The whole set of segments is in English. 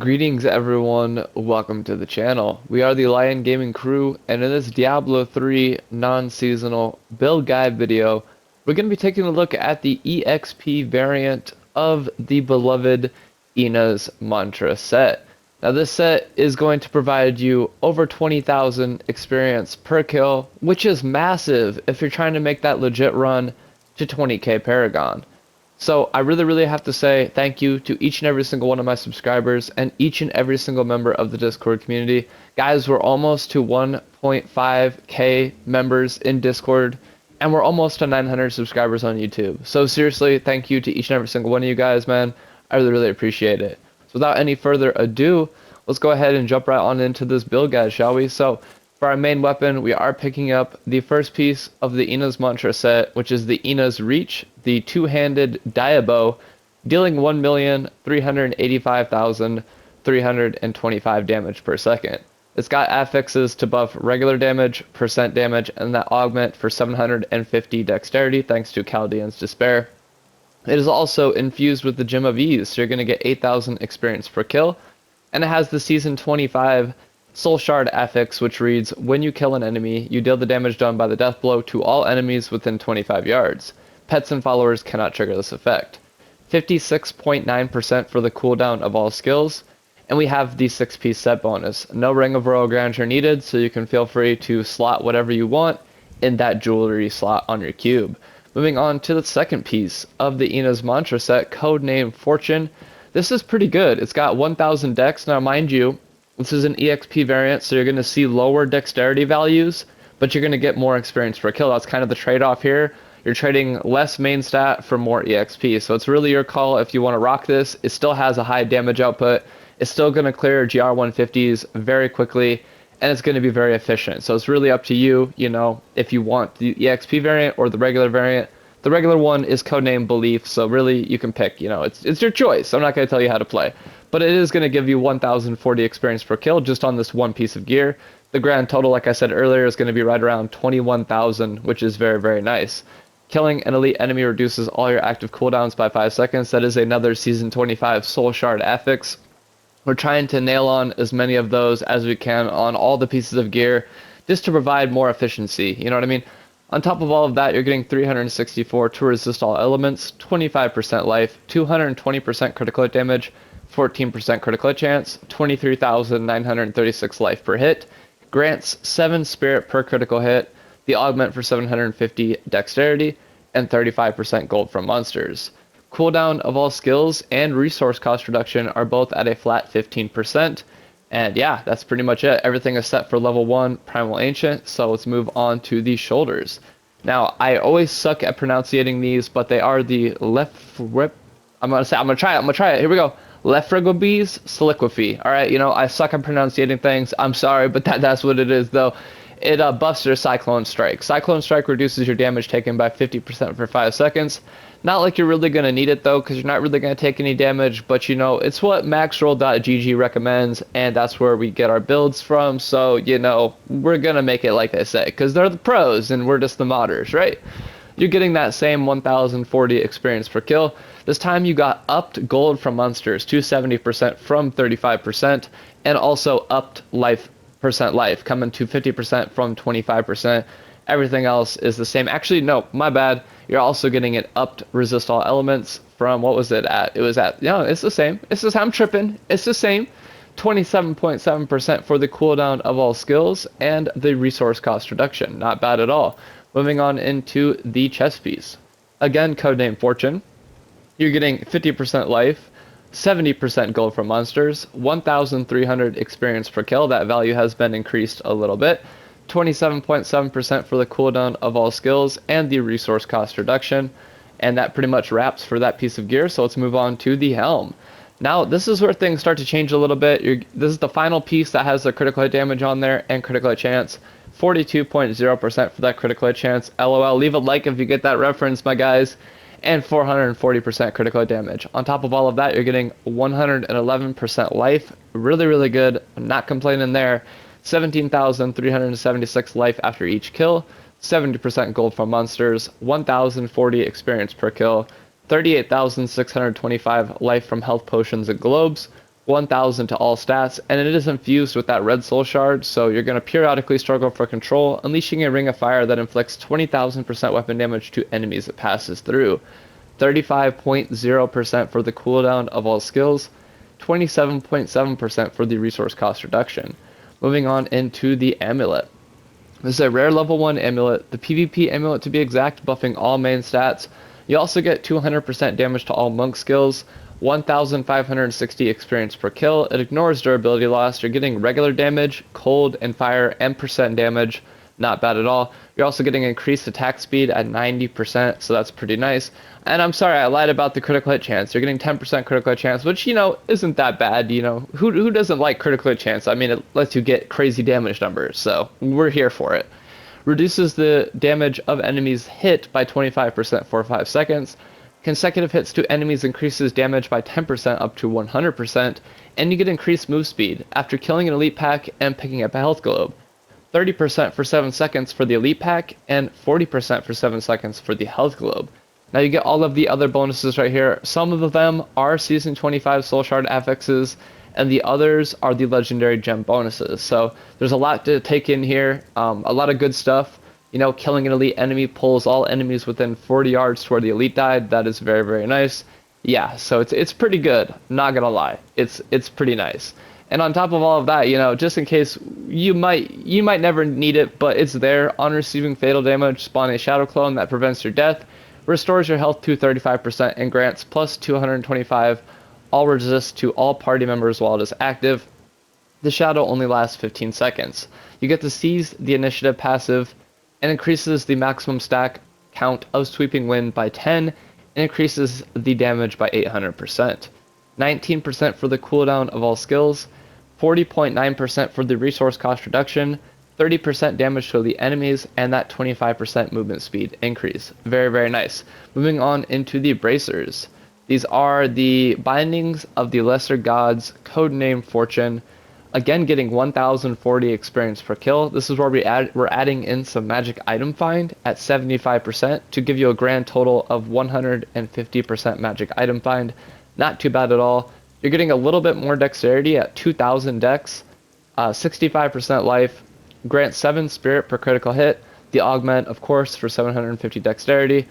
Greetings everyone, welcome to the channel. We are the Lion Gaming crew, and in this Diablo 3 non-seasonal build guide video, we're going to be taking a look at the EXP variant of the beloved Ina's Mantra set. Now this set is going to provide you over 20,000 experience per kill, which is massive if you're trying to make that legit run to 20k Paragon. So I really have to say thank you to each and every single one of my subscribers and each and every single member of the Discord community. Guys, we're almost to 1.5k members in Discord, and we're almost to 900 subscribers on YouTube. So seriously, thank you to each and every single one of you guys, man. I really appreciate it. So without any further ado, let's go ahead and jump right on into this build guide, shall we? So for our main weapon, we are picking up the first piece of the Ina's Mantra set, which is the Ina's Reach, the two-handed Diabo, dealing 1,385,325 damage per second. It's got affixes to buff regular damage, percent damage, and that augment for 750 dexterity thanks to Chaldean's Despair. It is also infused with the Gem of Ease, so you're going to get 8,000 experience per kill, and it has the Season 25 Soul Shard affix, which reads, when you kill an enemy, you deal the damage done by the death blow to all enemies within 25 yards. Pets and followers cannot trigger this effect. 56.9% for the cooldown of all skills, and we have the 6-piece set bonus. No Ring of Royal Grandeur needed, so you can feel free to slot whatever you want in that jewelry slot on your cube. Moving on to the second piece of the Ina's Mantra set, codenamed Fortune. This is pretty good. It's got 1,000 dex. Now mind you, this is an EXP variant, so you're going to see lower dexterity values, but you're going to get more experience per kill. That's kind of the trade-off here. You're trading less main stat for more EXP, so it's really your call if you want to rock this. It still has a high damage output. It's still going to clear GR 150s very quickly, and it's going to be very efficient. So it's really up to you, if you want the EXP variant or the regular variant. The regular one is codenamed Belief, so really you can pick, it's your choice. I'm not going to tell you how to play. But it is going to give you 1,040 experience per kill just on this one piece of gear. The grand total, like I said earlier, is going to be right around 21,000, which is very nice. Killing an elite enemy reduces all your active cooldowns by 5 seconds. That is another Season 25 Soul Shard affix. We're trying to nail on as many of those as we can on all the pieces of gear just to provide more efficiency, you know what I mean? On top of all of that, you're getting 364 to resist all elements, 25% life, 220% critical hit damage, 14% critical hit chance, 23,936 life per hit, grants 7 spirit per critical hit, the augment for 750 dexterity, and 35% gold from monsters. Cooldown of all skills and resource cost reduction are both at a flat 15%, and yeah, that's pretty much it. Everything is set for level 1 Primal Ancient, so let's move on to the shoulders. Now, I always suck at pronouncing these, but they are the I'm gonna try it, here we go. KaosLiquify. Alright, I suck at pronouncing things. I'm sorry, but that's what it is, though. It buffs your Cyclone Strike. Cyclone Strike reduces your damage taken by 50% for 5 seconds. Not like you're really going to need it, though, because you're not really going to take any damage, but, it's what maxroll.gg recommends, and that's where we get our builds from, so, we're going to make it like they say, because they're the pros, and we're just the modders, right? You're getting that same 1,040 experience per kill. This time you got upped gold from monsters to 70% from 35%, and also upped life coming to 50% from 25%. Everything else is the same. Actually, no, my bad. You're also getting an upped resist all elements from, what was it at? It was at, it's the same. I'm tripping. It's the same. 27.7% for the cooldown of all skills and the resource cost reduction. Not bad at all. Moving on into the chest piece. Again, codename Fortune. You're getting 50% life, 70% gold from monsters, 1,300 experience per kill. That value has been increased a little bit. 27.7% for the cooldown of all skills and the resource cost reduction. And that pretty much wraps for that piece of gear. So let's move on to the helm. Now, this is where things start to change a little bit. This is the final piece that has the critical hit damage on there and critical hit chance. 42.0% for that critical hit chance. LOL, leave a like if you get that reference, my guys. And 440% critical hit damage. On top of all of that, you're getting 111% life. Really good. I'm not complaining there. 17,376 life after each kill. 70% gold from monsters. 1,040 experience per kill. 38,625 life from health potions and globes. 1000 to all stats, and it is infused with that red soul shard, so you're going to periodically struggle for control, unleashing a ring of fire that inflicts 20,000% weapon damage to enemies it passes through. 35.0% for the cooldown of all skills, 27.7% for the resource cost reduction. Moving on into the amulet. This is a rare level 1 amulet, the PvP amulet to be exact, buffing all main stats. You also get 200% damage to all monk skills, 1,560 experience per kill. It ignores durability loss. You're getting regular damage, cold and fire, and percent damage. Not bad at all. You're also getting increased attack speed at 90%, so that's pretty nice. And I'm sorry, I lied about the critical hit chance. You're getting 10% critical hit chance, which, isn't that bad. Who doesn't like critical hit chance? I mean, it lets you get crazy damage numbers, so we're here for it. Reduces the damage of enemies hit by 25% for 5 seconds. Consecutive hits to enemies increases damage by 10% up to 100%, and you get increased move speed after killing an elite pack and picking up a health globe. 30% for 7 seconds for the elite pack, and 40% for 7 seconds for the health globe. Now you get all of the other bonuses right here. Some of them are Season 25 Soul Shard affixes, and the others are the legendary gem bonuses. So there's a lot to take in here, a lot of good stuff. Killing an elite enemy pulls all enemies within 40 yards to where the elite died. That is very, very nice. Yeah, so it's pretty good. Not gonna lie, it's pretty nice. And on top of all of that, just in case you might never need it, but it's there. On receiving fatal damage, spawn a shadow clone that prevents your death, restores your health to 35%, and grants plus 225 all resist to all party members while it is active. The shadow only lasts 15 seconds. You get to seize the initiative passive, and increases the maximum stack count of Sweeping Wind by 10, and increases the damage by 800%. 19% for the cooldown of all skills, 40.9% for the resource cost reduction, 30% damage to the enemies, and that 25% movement speed increase. Very, very nice. Moving on into the bracers. These are the bindings of the lesser gods, codename Fortune. Again, getting 1,040 experience per kill. This is where we're adding in some magic item find at 75% to give you a grand total of 150% magic item find. Not too bad at all. You're getting a little bit more dexterity at 2,000 dex, 65% life, grant 7 spirit per critical hit, the augment, of course, for 750 dexterity.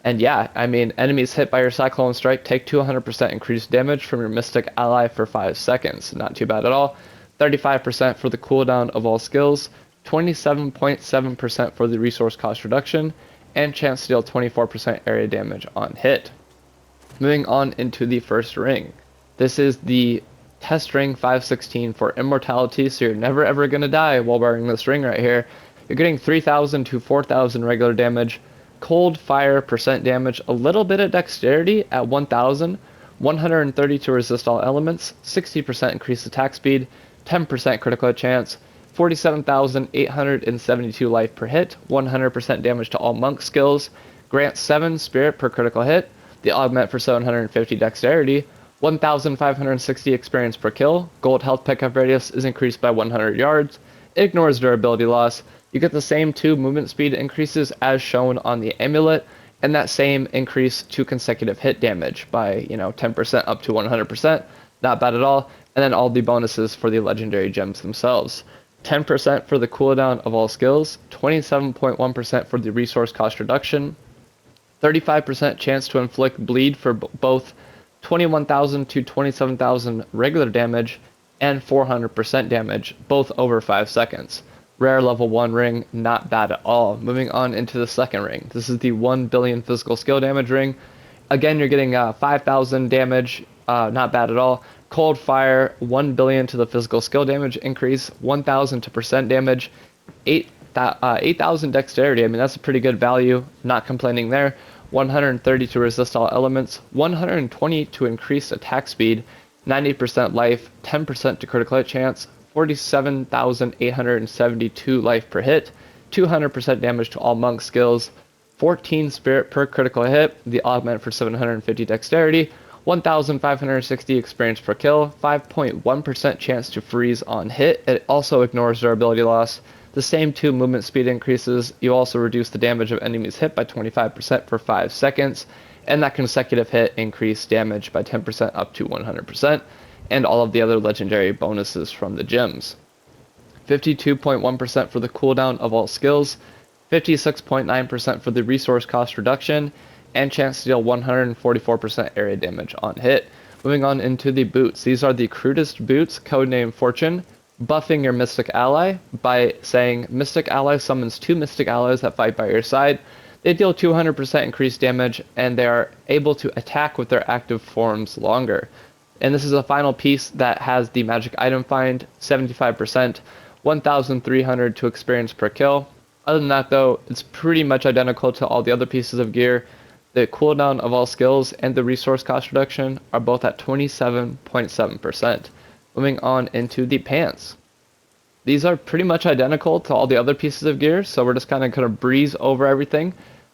And yeah, I mean, enemies hit by your Cyclone Strike take 200% increased damage from your Mystic ally for 5 seconds. Not too bad at all. 35% for the cooldown of all skills, 27.7% for the resource cost reduction, and chance to deal 24% area damage on hit. Moving on into the first ring. This is the test ring 516 for immortality, so you're never ever going to die while wearing this ring right here. You're getting 3,000 to 4,000 regular damage, cold fire percent damage, a little bit of dexterity at 1,000, 130 to resist all elements, 60% increased attack speed, 10% critical hit chance, 47,872 life per hit, 100% damage to all monk skills, grant 7 spirit per critical hit, the augment for 750 dexterity, 1,560 experience per kill, gold health pickup radius is increased by 100 yards, it ignores durability loss, you get the same 2 movement speed increases as shown on the amulet, and that same increase to consecutive hit damage by 10% up to 100%, not bad at all. And then all the bonuses for the legendary gems themselves. 10% for the cooldown of all skills, 27.1% for the resource cost reduction, 35% chance to inflict bleed for both 21,000 to 27,000 regular damage, and 400% damage, both over 5 seconds. Rare level 1 ring, not bad at all. Moving on into the second ring. This is the 1 billion physical skill damage ring. Again, you're getting 5,000 damage, not bad at all. Cold fire, 1 billion to the physical skill damage increase, 1,000 to percent damage, 8,000 dexterity. I mean, that's a pretty good value. Not complaining there. 130 to resist all elements, 120 to increase attack speed, 90% life, 10% to critical hit chance, 47,872 life per hit, 200% damage to all monk skills, 14 spirit per critical hit, the augment for 750 dexterity, 1,560 experience per kill, 5.1% chance to freeze on hit. It also ignores durability loss. The same 2 movement speed increases. You also reduce the damage of enemies hit by 25% for 5 seconds, and that consecutive hit increased damage by 10% up to 100%. and all of the other legendary bonuses from the gems. 52.1% for the cooldown of all skills, 56.9% for the resource cost reduction, and chance to deal 144% area damage on hit. Moving on into the boots. These are the crudest boots, codename Fortune, buffing your Mystic Ally by saying Mystic Ally summons 2 Mystic Allies that fight by your side. They deal 200% increased damage, and they are able to attack with their active forms longer. And this is a final piece that has the magic item find, 75%, 1,300 to experience per kill. Other than that though, it's pretty much identical to all the other pieces of gear. The cooldown of all skills and the resource cost reduction are both at 27.7%. Moving on into the pants. These are pretty much identical to all the other pieces of gear, so we're just kind of going to breeze over everything.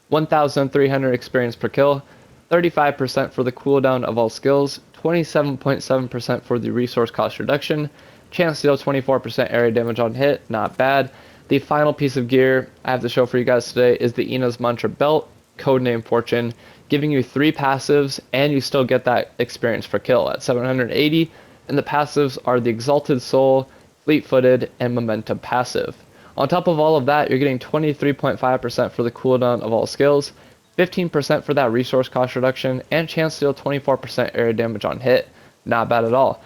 1,300 experience per kill, 35% for the cooldown of all skills, 27.7% for the resource cost reduction, chance to deal 24% area damage on hit, not bad. The final piece of gear I have to show for you guys today is the Ina's Mantra Belt, codename Fortune, giving you 3 passives, and you still get that experience per kill at 780, and the passives are the Exalted Soul, Fleet-Footed, and Momentum passive. On top of all of that, you're getting 23.5% for the cooldown of all skills, 15% for that resource cost reduction, and chance to deal 24% area damage on hit. Not bad at all.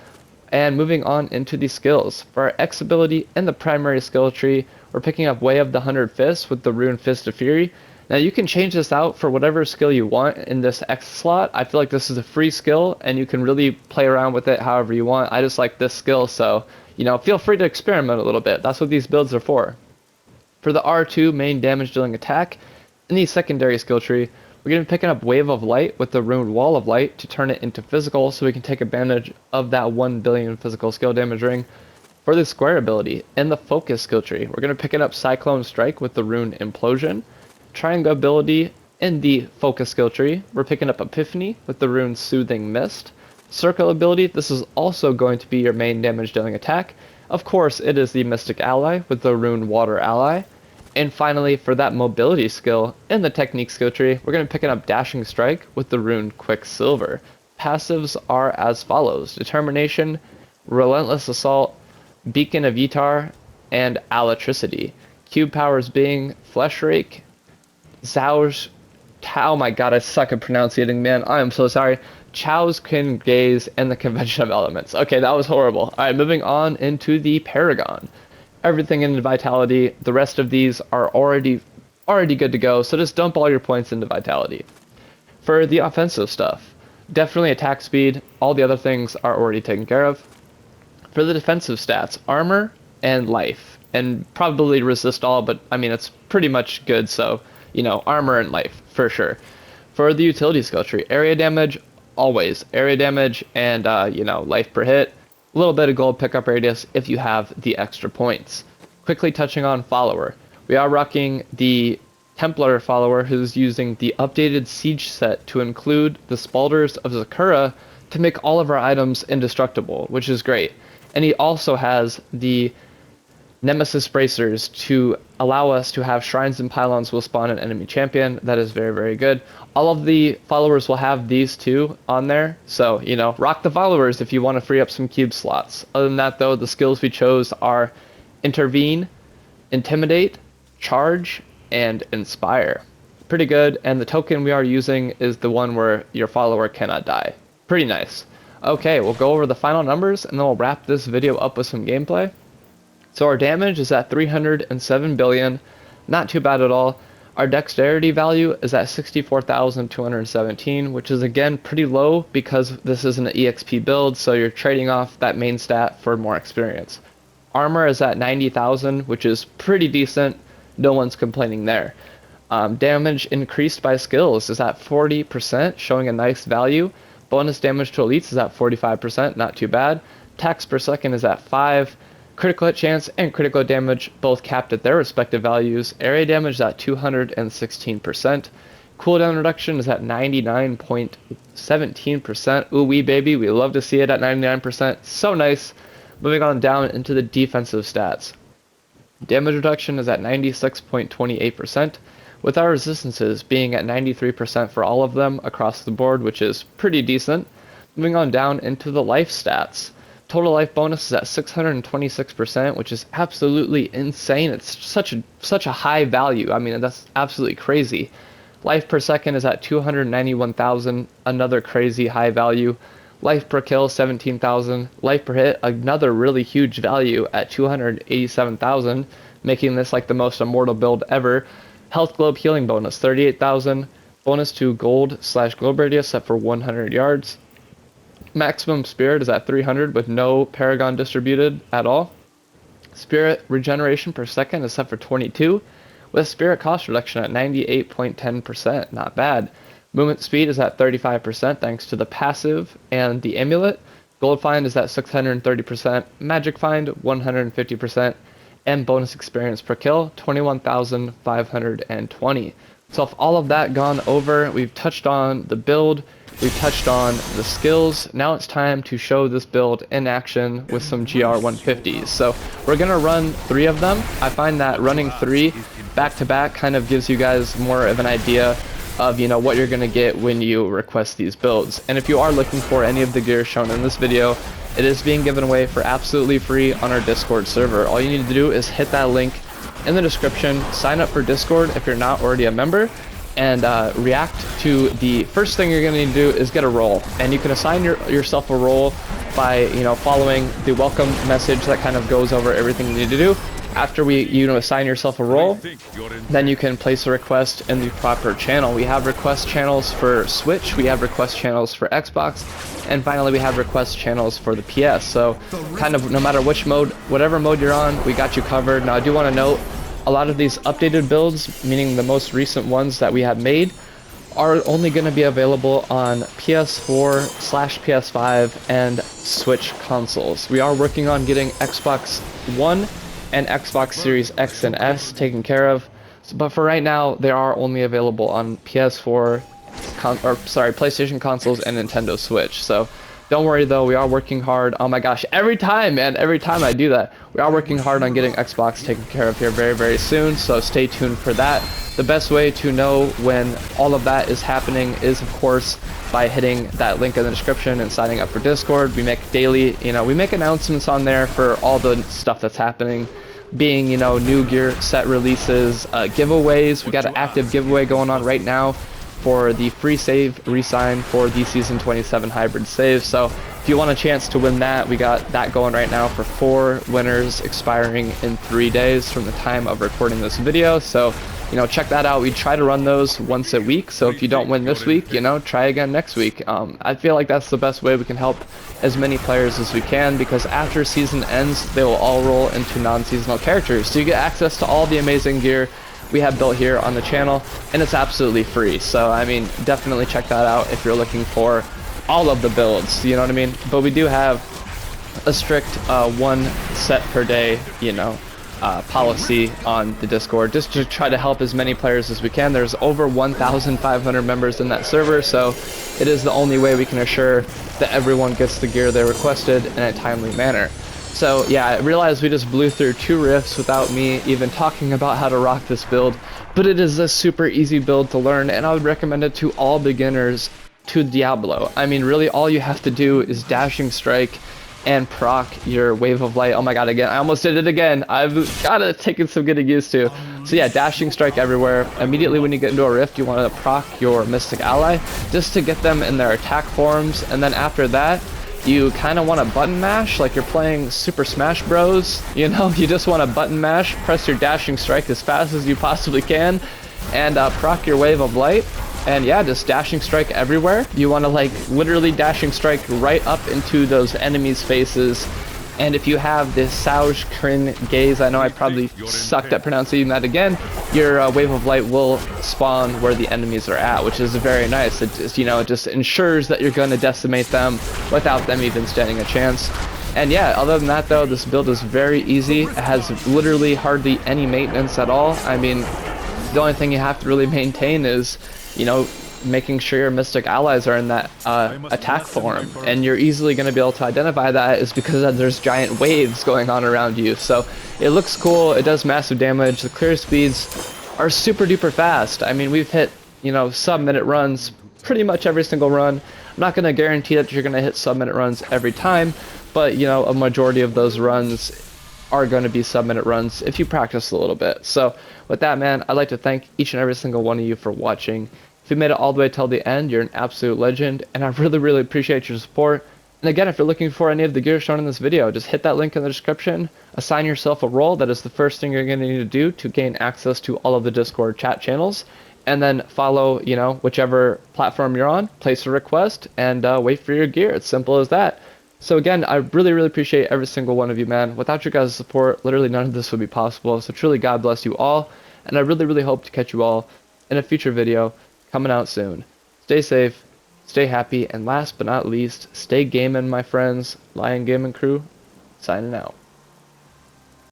And moving on into the skills. For our X ability and the primary skill tree, we're picking up Way of the 100 Fists with the rune Fist of Fury. Now you can change this out for whatever skill you want in this X slot. I feel like this is a free skill and you can really play around with it however you want. I just like this skill, so feel free to experiment a little bit. That's what these builds are for. For the R2 main damage dealing attack, in the secondary skill tree, we're going to be picking up Wave of Light with the rune Wall of Light to turn it into physical so we can take advantage of that 1 billion physical skill damage ring. For the square ability, in the focus skill tree, we're going to pick up Cyclone Strike with the rune Implosion. Triangle ability, in the focus skill tree, we're picking up Epiphany with the rune Soothing Mist. Circle ability, this is also going to be your main damage dealing attack. Of course, it is the Mystic Ally with the rune Water Ally. And finally, for that mobility skill, in the technique skill tree, we're going to pick up Dashing Strike with the rune Quicksilver. Passives are as follows: Determination, Relentless Assault, Beacon of Ytar, and Electricity. Cube powers being Flesh Rake, Zhao's, oh my god, I suck at pronunciating, man, I am so sorry. Chao's Kin Gaze, and the Convention of Elements. Okay, that was horrible. Alright, moving on into the Paragon. Everything in Vitality, the rest of these are already good to go, so just dump all your points into Vitality. For the offensive stuff, definitely attack speed, all the other things are already taken care of. For the defensive stats, armor and life, and probably resist all, but I mean it's pretty much good, so armor and life for sure. For the utility skill tree, area damage, always area damage, and life per hit. A little bit of gold pickup radius if you have the extra points. Quickly touching on follower, we are rocking the Templar follower who's using the updated siege set to include the Spalders of Zakura to make all of our items indestructible, which is great. And he also has the Nemesis Bracers to allow us to have shrines and pylons will spawn an enemy champion. That is very, very good. All of the followers will have these two on there, so rock the followers if you want to free up some cube slots. Other than that though, the skills we chose are Intervene, Intimidate, Charge, and Inspire. Pretty good, and the token we are using is the one where your follower cannot die. Pretty nice. Okay, we'll go over the final numbers and then we'll wrap this video up with some gameplay. So our damage is at 307 billion, not too bad at all. Our dexterity value is at 64,217, which is again pretty low because this is an EXP build, so you're trading off that main stat for more experience. Armor is at 90,000, which is pretty decent. No one's complaining there. Damage increased by skills is at 40%, showing a nice value. Bonus damage to elites is at 45%, not too bad. Attacks per second is at 5. Critical hit chance and critical damage both capped at their respective values. Area damage is at 216%. Cooldown reduction is at 99.17%. Ooh wee baby, we love to see it at 99%. So nice. Moving on down into the defensive stats. Damage reduction is at 96.28%, with our resistances being at 93% for all of them across the board, which is pretty decent. Moving on down into the life stats. Total life bonus is at 626%, which is absolutely insane. It's such a high value. I mean, that's absolutely crazy. Life per second is at 291,000, another crazy high value. Life per kill, 17,000. Life per hit, another really huge value at 287,000, making this like the most immortal build ever. Health globe healing bonus, 38,000. Bonus to gold/globe radius set for 100 yards. Maximum spirit is at 300 with no Paragon distributed at all. Spirit regeneration per second is set for 22 with spirit cost reduction at 98.10%. Not bad. Movement speed is at 35% thanks to the passive and the amulet. Gold find is at 630%. Magic find 150%. And bonus experience per kill 21,520. So if all of that gone over, we've touched on the build, we've touched on the skills. Now it's time to show this build in action with some GR150s. So we're gonna run 3 of them. I find that running 3 back to back kind of gives you guys more of an idea of, you know, what you're gonna get when you request these builds. And if you are looking for any of the gear shown in this video, it is being given away for absolutely free on our Discord server. All you need to do is hit that link in the description, sign up for Discord if you're not already a member, and react to the first thing you're going to need to do is get a role. And you can assign yourself a role by, you know, following the welcome message that kind of goes over everything you need to do. After you assign yourself a role, then you can place a request in the proper channel. We have request channels for Switch, we have request channels for Xbox, and finally we have request channels for the PS. So kind of no matter which mode, whatever mode you're on, we got you covered. Now I do want to note, a lot of these updated builds, meaning the most recent ones that we have made, are only going to be available on PS4/PS5 and Switch consoles. We are working on getting Xbox One and Xbox Series X and S taken care of, but for right now they are only available on PlayStation consoles and Nintendo Switch. So don't worry though, we are working hard. Oh my gosh, every time I do that, we are working hard on getting Xbox taken care of here very, very soon, so stay tuned for that. The best way to know when all of that is happening is, of course, by hitting that link in the description and signing up for Discord. We make daily, we make announcements on there for all the stuff that's happening, being, new gear set releases, giveaways. We got an active giveaway going on right now for the free save resign for the Season 27 hybrid save. So if you want a chance to win that, we got that going right now for 4 winners expiring in 3 days from the time of recording this video. So, check that out. We try to run those once a week. So if you don't win this week, try again next week. I feel like that's the best way we can help as many players as we can, because after season ends, they will all roll into non-seasonal characters. So you get access to all the amazing gear we have built here on the channel, and it's absolutely free. So definitely check that out if you're looking for all of the builds, you know what I mean? But we do have a strict 1 set per day, policy on the Discord, just to try to help as many players as we can. There's over 1,500 members in that server, so it is the only way we can assure that everyone gets the gear they requested in a timely manner. So yeah, I realized we just blew through 2 rifts without me even talking about how to rock this build, but it is a super easy build to learn, and I would recommend it to all beginners to Diablo. Really all you have to do is dashing strike and proc your wave of light. Oh my god, again, I almost did it again. I've gotta take some getting used to. So yeah, dashing strike everywhere. Immediately when you get into a rift, you want to proc your mystic ally just to get them in their attack forms, and then after that you kind of want to button mash like you're playing Super Smash Bros. You just want to button mash, press your dashing strike as fast as you possibly can, and proc your wave of light. And yeah, just dashing strike everywhere. You want to literally dashing strike right up into those enemies' faces. And if you have this Sauge Kryn gaze, I know I probably sucked at pronouncing that again, your wave of light will spawn where the enemies are at, which is very nice. It just, it just ensures that you're going to decimate them without them even standing a chance. And yeah, other than that though, this build is very easy. It has literally hardly any maintenance at all. The only thing you have to really maintain is, making sure your mystic allies are in that attack form, and you're easily going to be able to identify that is because there's giant waves going on around you. So it looks cool, it does massive damage, the clear speeds are super duper fast. We've hit sub-minute runs pretty much every single run. I'm not going to guarantee that you're going to hit sub-minute runs every time, but you know, a majority of those runs are going to be sub-minute runs if you practice a little bit. So with that, man, I'd like to thank each and every single one of you for watching. If you made it all the way till the end, you're an absolute legend, and I really, really appreciate your support. And again, if you're looking for any of the gear shown in this video, just hit that link in the description, assign yourself a role. That is the first thing you're going to need to do to gain access to all of the Discord chat channels. And then follow, you know, whichever platform you're on, place a request, and wait for your gear. It's simple as that. So again, I really, really appreciate every single one of you, man. Without your guys' support, literally none of this would be possible. So truly, God bless you all. And I really, really hope to catch you all in a future video coming out soon. Stay safe, stay happy, and last but not least, stay gaming, my friends. Lion Gaming Crew, signing out.